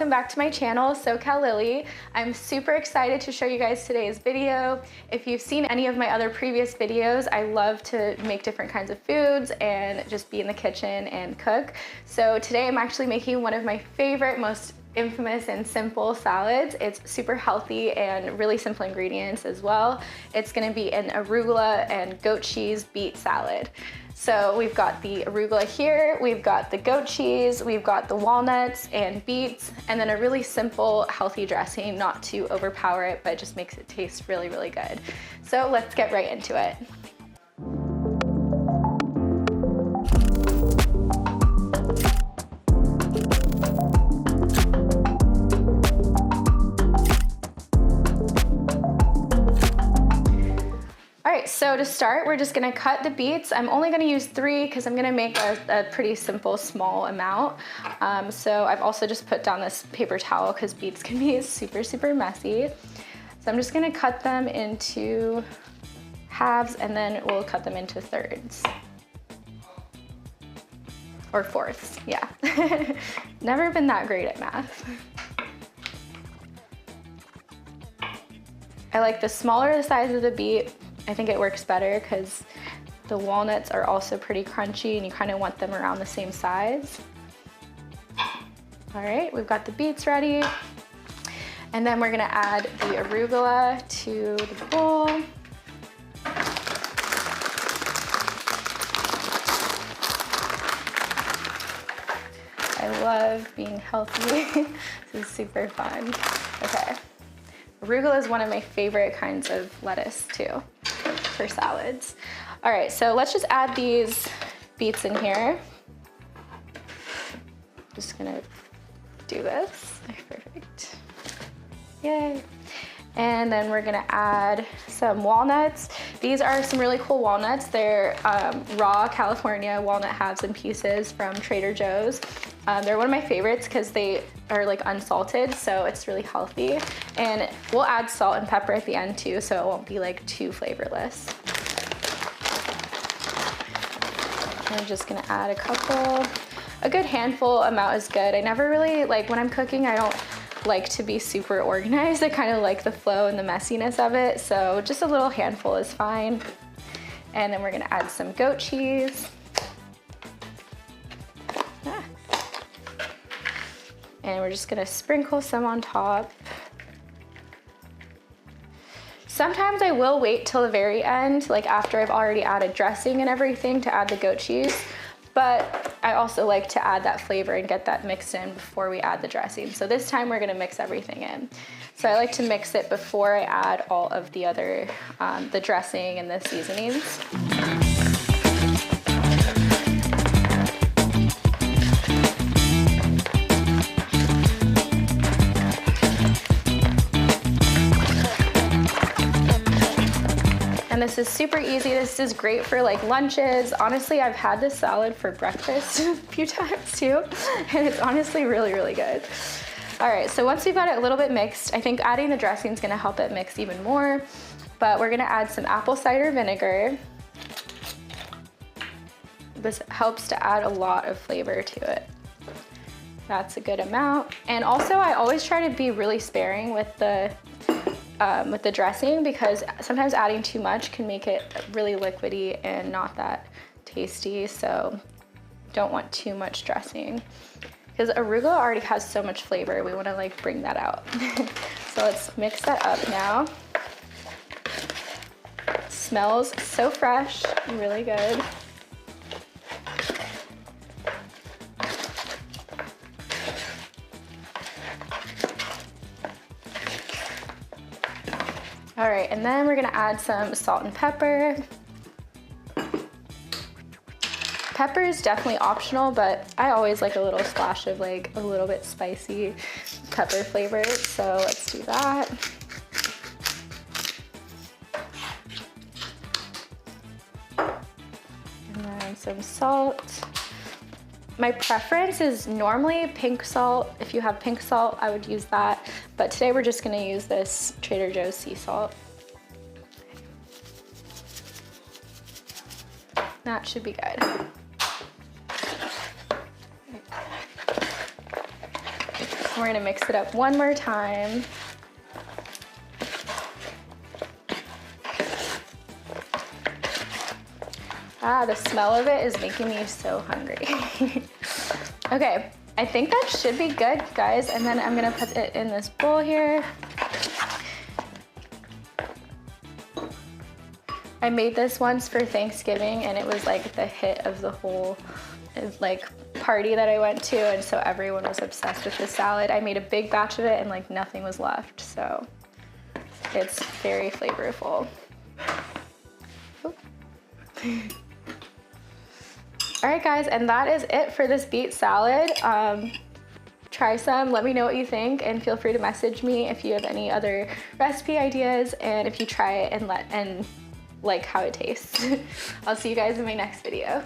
welcome back to my channel, SoCal Lily. I'm super excited to show you guys today's video. If you've seen any of my other previous videos, I love to make different kinds of foods and just be in the kitchen and cook. So today I'm actually making one of my favorite, most infamous and simple salads. It's super healthy and really simple ingredients as well. It's gonna be an arugula and goat cheese beet salad. So we've got the arugula here, we've got the goat cheese, we've got the walnuts and beets, and then a really simple healthy dressing, not to overpower it, but just makes it taste really, really good. So let's get right into it. All right, so to start, we're just gonna cut the beets. I'm only gonna use 3 because I'm gonna make a pretty simple, small amount. So I've also just put down this paper towel because beets can be super, super messy. So I'm just gonna cut them into halves and then we'll cut them into thirds. Or fourths, yeah. Never been that great at math. I like the smaller the size of the beet. I think it works better because the walnuts are also pretty crunchy and you kind of want them around the same size. All right, we've got the beets ready. And then we're gonna add the arugula to the bowl. I love being healthy. This is super fun. Okay. Arugula is one of my favorite kinds of lettuce too, for salads. All right, so let's just add these beets in here. Just gonna do this, perfect. Yay. And then we're gonna add some walnuts. These are some really cool walnuts. They're raw California walnut halves and pieces from Trader Joe's. They're one of my favorites because they are like unsalted, so it's really healthy. And we'll add salt and pepper at the end too, so it won't be like too flavorless. I'm just gonna add a good handful amount is good. I never really, like when I'm cooking, I don't like to be super organized. I kind of like the flow and the messiness of it, so just a little handful is fine. And then we're gonna add some goat cheese. And we're just gonna sprinkle some on top. Sometimes I will wait till the very end, like after I've already added dressing and everything, to add the goat cheese. But I also like to add that flavor and get that mixed in before we add the dressing. So this time we're gonna mix everything in. So I like to mix it before I add all of the other, the dressing and the seasonings. And this is super easy. This is great for like lunches. Honestly, I've had this salad for breakfast a few times too, and it's honestly really, really good. All right, so once we've got it a little bit mixed, I think adding the dressing is gonna help it mix even more, but we're gonna add some apple cider vinegar. This helps to add a lot of flavor to it. That's a good amount. And also I always try to be really sparing with the dressing because sometimes adding too much can make it really liquidy and not that tasty, so don't want too much dressing. Because arugula already has so much flavor, we wanna like bring that out. So let's mix that up now. It smells so fresh, really good. All right, and then we're gonna add some salt and pepper. Pepper is definitely optional, but I always like a little splash of like a little bit spicy pepper flavor, so let's do that. And then some salt. My preference is normally pink salt. If you have pink salt, I would use that. But today we're just gonna use this Trader Joe's sea salt. That should be good. We're gonna mix it up one more time. Ah, the smell of it is making me so hungry. Okay, I think that should be good, guys. And then I'm gonna put it in this bowl here. I made this once for Thanksgiving and it was like the hit of the whole like party that I went to, and so everyone was obsessed with this salad. I made a big batch of it and like nothing was left, so it's very flavorful. All right, guys, and that is it for this beet salad. Try some, let me know what you think, and feel free to message me if you have any other recipe ideas and if you try it and like how it tastes. I'll see you guys in my next video.